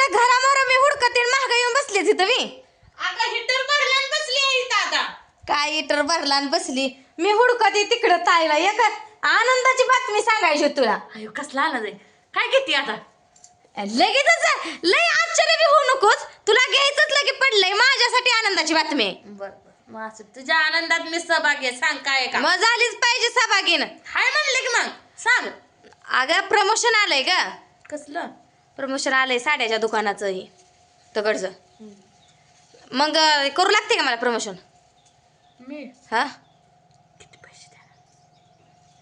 इकडे घरामोर मी हुडकते महाग येऊन बसले तिथं मी. आता हिटर भरला आणि बसली आहे इथं आता. काय इटर भरला आणि बसली मी हुडकते तिकडं ताईला. एक आनंदाची बातमी सांगायची होती तुला. अयो कसला आला जाई. काय घेते आता? लगेचच लय आश्चर्य बी होऊ नकोस. तुला घ्यायचंच लगे पडलंय माझ्यासाठी आनंदाची बातमी आहे. बर मग असं तुझ्या आनंदात मी सहभागी आहे. सांग काय आहे का? मग झालीच पाहिजे सहभागीन. हाय म्हणले की मग सांग. अगं प्रमोशन आलंय का? कसलं प्रमोशन आलंय साड्याच्या दुकानाचं हे तकडचं. मग करू लागते का मला प्रमोशन? मी हा किती पैसे द्या?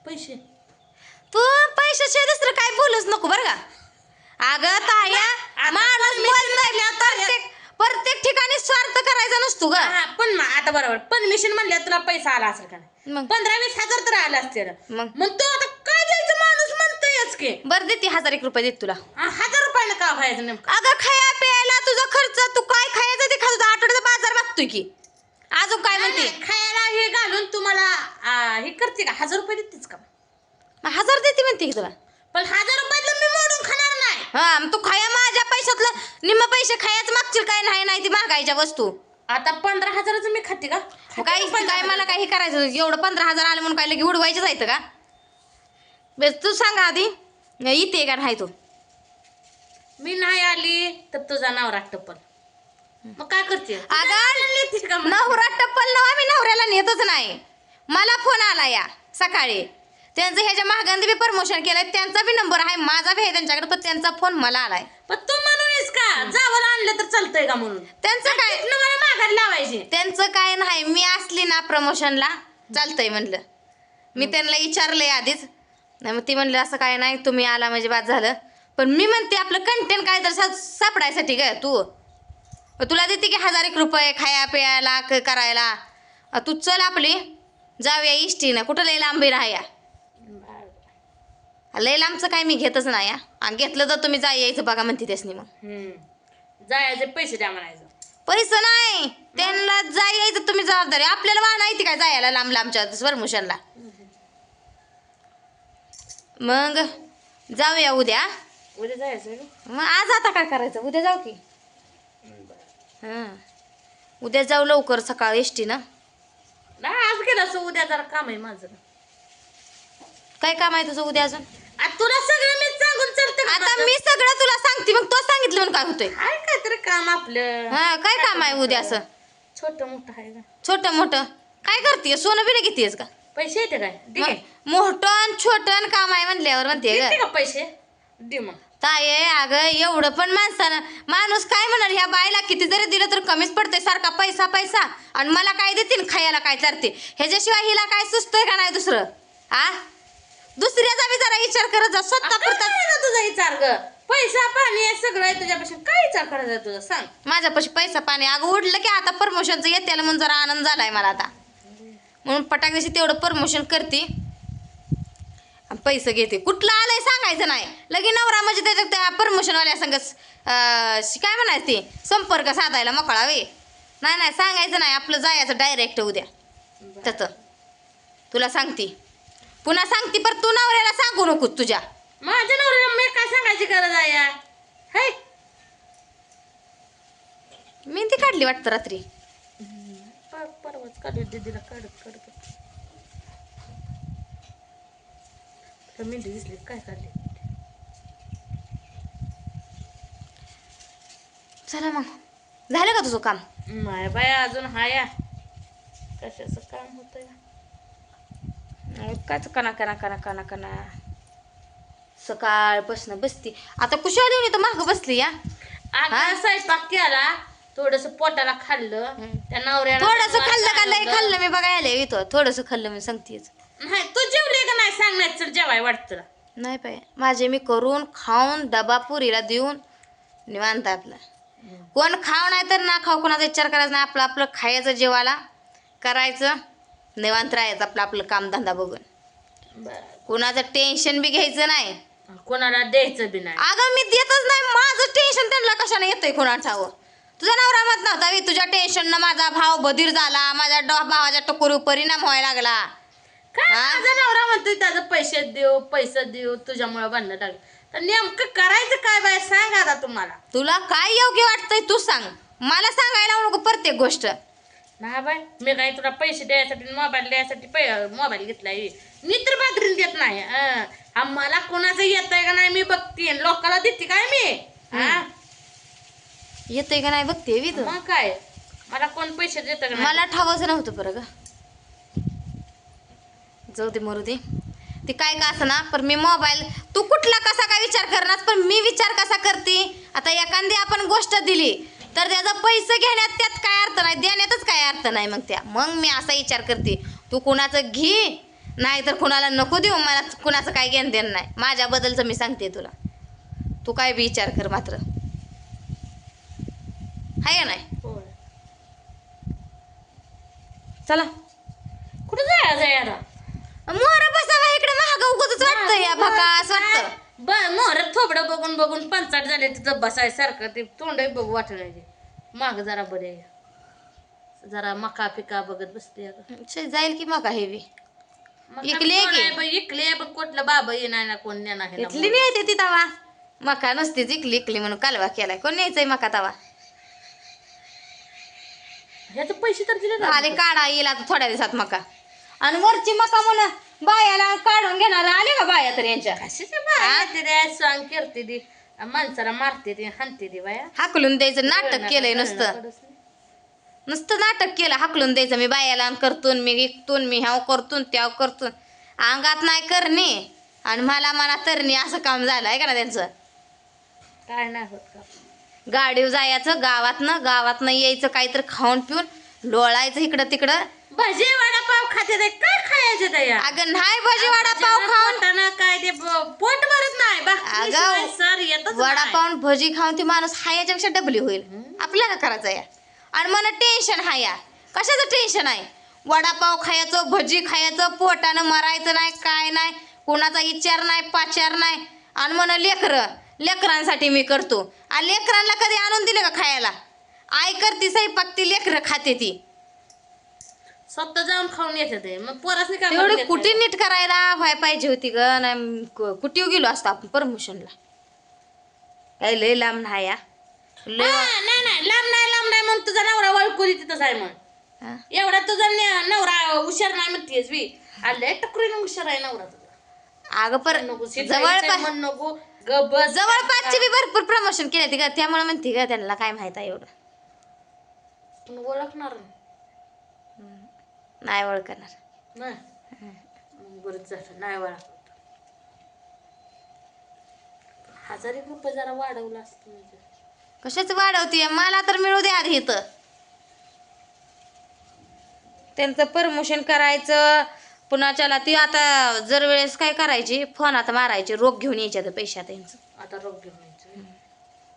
पैसे तू पैशाशिवाय दुसरं काय बोलूच नको बरं का. अगं ताया माणूस बोलतोय प्रत्येक ठिकाणी स्वार्थ करायचा नसतो ग. हा पण मग आता बरोबर परमिशन म्हणल्यावर तुला पैसा आला असेल का नाही? मग 15-20 हजार तर आला असते ना. मग मग तू आता काय द्यायचं माणूस म्हणतोयच की. बरं देते 1001 रुपये देते तुला. 1000 रुपयानं का व्हायचं नेमकं? अगं खाया प्यायला तुझा खर्च तू काय खायचं ते खात आठवड्याचा बाजार बघतोय की. अजून काय म्हणते? नाही, खायला हे घालून तुम्हाला हे करते का? 1000 रुपये देतेच का? 1000 देते म्हणते की तुला. पण 1000 रुपयातलं मी मोडून खाणार नाही. हा मग तू खाया माझ्या पैशातलं निम्म पैसे खायच मागतील काय नाही ती महागाईच्या वस्तू. आता 15,000चं मी खाते का? काय मला काही करायचं एवढं 15,000 आलं म्हणून काय लगे उडवायचं जायचं का? बेस तू सांगा आधी इथे का नाही तू. मी नाही आली तर तुझा नवरा टप्पल. मग काय करते? अगं नवरा टप्पल नवा मी नवऱ्याला नेतच नाही. मला फोन आला या सकाळी. त्यांचं ह्याच्या महागांनी बी प्रमोशन केलंय. त्यांचा बी नंबर आहे माझा बी आहे त्यांच्याकडे. पण त्यांचा फोन मला आलाय. पण तू म्हणूनच का जावं आणलं तर चालतंय का म्हणून? त्यांचं काय मला माघारी लावायचे. त्यांचं काय नाही. मी असली ना प्रमोशनला चालतंय म्हणलं. मी त्यांना विचारलंय आधीच. नाही मग ती म्हणलं असं काय नाही तुम्ही आला म्हणजे बाद झालं. पण मी म्हणते आपलं कंटेंट काय तर सापडायसाठी ग. तुला देते की 1001 रुपये खाया प्यायला करायला. तू चल आपली जाऊया इष्टीनं. कुठं लय लांबी राहा. लय लांबचं काय मी घेतच नाही या. आणि घेतलं तर तुम्ही जाय यायचं बघा म्हणते त्यासनी. मग जायचे पैसे द्या म्हणायचं. पैसे नाही त्यांना जाय यायचं तुम्ही जबाबदारी. आपल्याला वाहन आहे काय जायला लांब लांबच्या प्रमोशनला. मग जाऊया उद्या. उद्या जायचं. मग आज आता काय करायचं उद्या जाऊ की. हां उद्या जाऊ लवकर सकाळ एसटीनं. नाही आज गेलं असं उद्या जरा काम आहे माझं. काय काम आहे तुझं उद्या अजून? तुला सगळं मी सांगून चालते. आता मी सगळं तुला सांगते मग तो सांगितलं म्हणून काय होतंय? काय काहीतरी काम आपलं. हा काय काम आहे उद्या असं छोटं मोठं आहे का? छोटं मोठं काय करते? सोनं बिनं घेतेस का? पैसे येते काय? दे काय? मोठं छोटं काम आहे म्हणल्यावर म्हणते येते का पैसे? दे मग. ताये अगं एवढं पण माणूस काय म्हणाल ह्या बाईला किती जरी दिलं तर कमीच पडतंय सारखा पैसा पैसा. आणि मला काय देतील खायला काय चालते ह्याच्याशिवाय हिला काय सुचतंय का नाही दुसरं? दुसऱ्याचा बी जरा विचार करत जा. स्वतः तुझा विचार ग. पैसा पाणी आहे सगळं आहे तुझ्यापाशी. काय विचार करायचा तुझा सांग? माझ्यापाशी पैसा पाणी अगं उडलं की आता प्रमोशनचं येते म्हणून जरा आनंद झालाय मला आता. म्हणून पटाकशी तेवढं प्रमोशन करते पैसे घेते. कुठलं आलंय सांगायचं नाही. लगे नवरा म्हणजे त्याच्यात त्या प्रमोशनवाल्या संग काय म्हणायचं ते संपर्क साधायला मोकळा वे. नाही सांगायचं नाही. आपलं जायचं डायरेक्ट उद्या त्याचं. तुला सांगते पुन्हा सांगते पर तू नवऱ्याला सांगू नकोस तुझ्या. माझ्या नवऱ्याला मी काय सांगायची गरज आहे यार? हाय मेहंदी काढली वाटतं रात्री. परवाच काढली दीदीला काढत मेहंदी दिसली काय काढली. चला मग झालं का तुझं काम? माय बाय अजून हाया कशाचं काम होतंय? काच कना कना कना कना कना सकाळपासून बसती. आता कुशाल येऊन इथं मागं बसली या. स्वयंपाक केला थोडस पोटाला खाल्लं. त्या नवऱ्याला थोडस खाल्लं का लय खाल्लं मी बघायला इथं थोडस खाल्लं मी सांगतेच. नाही तू जेवले का नाही सांगण्यात चल जेवाय वाटतं. नाही पाय माझे मी करून खाऊन डबा पुरीला देऊन निवांत आपला. कोण खाव नाही तर ना खाऊ कोणाचा विचार करायचा नाही. आपलं आपलं खायचं जेवायला करायचं निवांत राहायचं आपलं आपलं कामधंदा बघून. कोणाचं टेन्शन बी घ्यायचं नाही. कोणाला द्यायचं बी नाही. अगं मी देतच नाही. माझं टेन्शन त्यांना कशाने येतंय कोणाचं? तुझा नवरा मत नव्हता तुझ्या टेन्शननं माझा भाव बधीर झाला. माझ्या भावाच्या टकोरीवर परिणाम व्हायला लागला. काय माझा नवरा म्हणतोय त्याचं पैसे देऊ तुझ्यामुळे बांधणं लागलं. तर नेमकं करायचं काय बाय सांग आता तुम्हाला. तुला काय योग्य वाटतंय तू सांग, मला सांगायला लावू नको प्रत्येक गोष्ट. ना बाय मी काय तुला पैसे द्यायसाठी मोबाईल द्यायसाठी मोबाईल घेतलाय मी तर बाजरीन देत नाही. मला कोणाचं येत आहे का नाही मी बघते लोकाला देते काय मी. हा येतंय का नाही बघते मी तू. मग काय मला कोण पैसे देत का नाही. मला ठावायचं नव्हतं बरं ग, जाऊ दे मरू दे. ते काय का असं ना, पण मी मोबाईल तू कुठला कसा काय विचार करणार, पण मी विचार कसा करते. आता एखादी आपण गोष्ट दिली तर त्याचा पैसे घेण्यात त्यात काय अर्थ नाही, देण्यातच काय अर्थ नाही. मग मी असा विचार करते, तू कुणाचं घे नाही तर कुणाला नको देऊ, मला कुणाचं काय घेणं देणं नाही. माझ्याबद्दलचं मी सांगते तुला, तू काय बी विचार कर मात्र, हाय का नाही. होय. चला कुठं जायचं याला मोर बसावा इकडे, महाग उगतच वाटतं या भकास वाटतं. मोहर थोबडं बघून बघून पंचाट झाले तिथं बसायसारखं ते तोंड बघू वाटलं माग जरा बरे जरा मका पिका बघत बसते अगं. जाईल की मका हे बी मग इकले कोण की? आहे बाई, इकले पण कुठलं बाबा येणार ना कोण नेणार आहे ना इथली नाही येते ती तवा मका नसतीच, इकली इकली म्हणून कालवा केलाय. कोण न्यायचंय मका तवा. ह्याचे पैसे तर दिले ना. आले काढा येईल आता थोड्या दिवसात मका. आणि वरची मका म्हणा बायाला काढून घेणार आले का बाया तर यांच्या. कशाचे बाया येते रे, सांग करते ती माणसाला मारते ती हाणते ती बाया. हाकलून द्यायचं नाटक केलंय नुसतं, नुसतं नाटक केलं हाकलून द्यायचं. मी बायाला करतून मी विकतून मी ह्याव करतून त्याव करतून, अंगात नाही करणे आणि मला मना तरणी असं काम झालं आहे का ना त्यांचं. काय नाही होत का. गाडीवर जायचं गावातनं यायचं काहीतरी खाऊन पिऊन लोळायचं इकडं तिकडं. भजी वडापाव खाते ते काय खायचे ते या. अगं नाही भजी वडापाव खाऊन पोटानं काय ते पोट भरत नाही अगं, सर येतच वडापाव भजी खाऊन ती माणूस हा याच्यापेक्षा डबली होईल. आपल्याला करायचं या. आणि मला टेन्शन हा या, कशाचं टेन्शन आहे. वडापाव खायचं भजी खायचं पोटानं मरायचं नाही काय नाही, कोणाचा विचार नाही पाचार नाही. आणि म्हणा लेकरांसाठी मी करतो. आणि लेकरांना कधी आणून दिले का खायला. आई करते स्वयंपाक ती लेकरं खाते ती. स्वतः जाऊन खाऊन येते ते मग पोरासनी काय तेवढी करून कुठे देत नीट करायला व्हाय पाहिजे होती ग. नाही कुठे गेलो असतो आपण परमिशनला. काय लय लांब नाही या नाही. नाही लांब नाही म्हणून तुझा नवरा वळकुरी तिथंच आहे मग. हा. एवढा तुझा नवरा हुशार नाही म्हणतेस बी. आले टकुरीनं हुशार आहे नवरा तुझा. अगं पर नको जवळपास म्हण नको ग बस. जवळपासची बी भरपूर प्रमोशन केले ती का, त्यामुळे म्हणते का त्यांना काय माहित आहे एवढं. पण ओळखणार नाही ओळखणार. नाही मग बरंच झालं नाही ओळखत. 1000 रुपये जरा वाढवलं असतं म्हणजे. कशाच वाढवते मला तर मिळू दे आधी इथं. त्यांचं प्रमोशन करायचं पुन्हा चला ती आता जर वेळेस काय करायची फोन आता मारायचे रोग घेऊन यायचे तर पैसे आता यांचं. आता रोग घेऊन यायचं.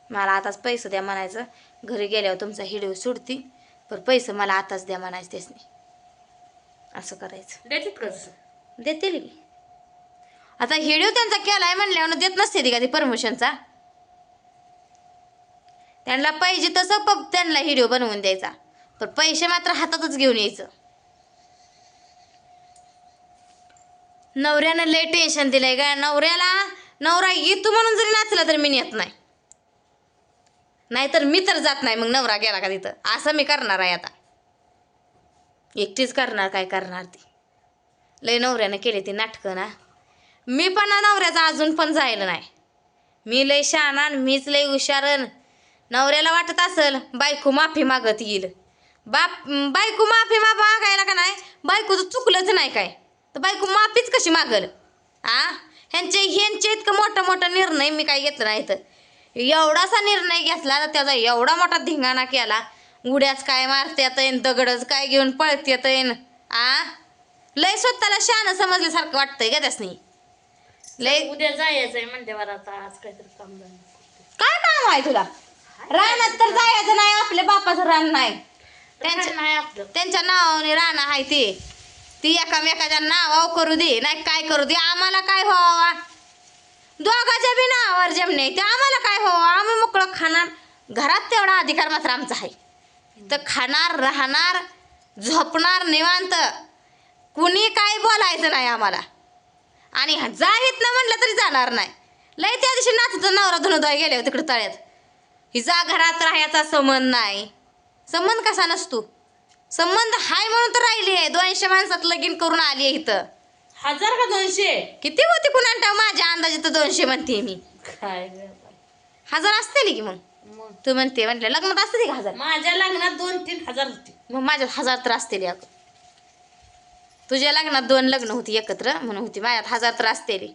मला आताच पैसे द्या म्हणायचं. घरी गेल्यावर तुमचा हिडिओ सुटती पण पैसे मला आताच द्या म्हणायचं त्यासनी. असं करायचं. देतात का तसं? देतील की. आता हिडिओ त्यांचा केलाय म्हणल्यावर देत नसते ती का ती प्रमोशनचा. त्यांना पाहिजे तसं त्यांना हिडिओ बनवून द्यायचा पण पैसे मात्र हातातच घेऊन यायचं. नवऱ्यानं लय टेन्शन दिलंय का नवरा येतो म्हणून जरी नाचला तर मी नेत नाही. नाहीतर मी तर जात नाही. मग नवरा गेला का तिथं असं मी करणार आहे आता. एकटीच करणार काय करणार ती. लय नवऱ्यानं केले ती नाटकं ना. मी पण नवऱ्याचा अजून पण जायला नाही. मी लय शहाणा मीच लय हुशारन. नवऱ्याला वाटत असेल बायको माफी मागत येईल. बायको माफी मागायला का नाही बायकोचं चुकलंच नाही काय तर बायको माफीच कशी मागल. ह्यांचे इतकं मोठा निर्णय मी काय घेतला नाही. तर एवढासा निर्णय घेतला तर त्याचा एवढा मोठा धिंगाणा केला. उड्याच काय मारत्यात येईन दगडच काय घेऊन पळत्यात येईन. लय स्वतःला शहाणं समजल्यासारखं वाटतंय का त्यासनी. लय उद्या जायचंय म्हणल्यावर आता आज काहीतरी काम झालं. काय काम आहे तुला. रानात तर जायचं नाही. आपल्या बापाचं रान नाही. नाही आपलं त्यांच्या नावाने रान आहे ती एकामेकाच्या नावावर करू दे नाही काय करू दे. आम्हाला काय व्हावा दोघाच्या बी नावावर जमणे ते आम्हाला काय व्हावं. आम्ही मोकळं खाणार. घरात तेवढा अधिकार मात्र आमचा आहे. तर खाणार राहणार झोपणार निवांत. कुणी काय बोलायचं नाही आम्हाला. आणि जाईत ना म्हणलं तरी जाणार नाही. लय त्या दिवशी नातूचा नवरा धुणं गेले तिकडे तळ्यात. हिचा घरात राहायचा संबंध नाही. संबंध कसा नसतो? संबंध हाय म्हणून तर राहिली आहे. 200 माणसात लगीन करून आली आहे इथं. 1000 का 200? किती होती कुणाला माझ्या अंदाजे तर 200 म्हणते मी. काय गं बाई. 1000 असते की मग मग तू म्हणते म्हटलं लग्नात असते का 1000? माझ्या लग्नात 2-3 हजार होते. मग माझ्यात 1000 तर असतेली अगं. तुझ्या लग्नात 2 लग्न होती एकत्र म्हणून होती. माझ्यात 1000 तर असतेली.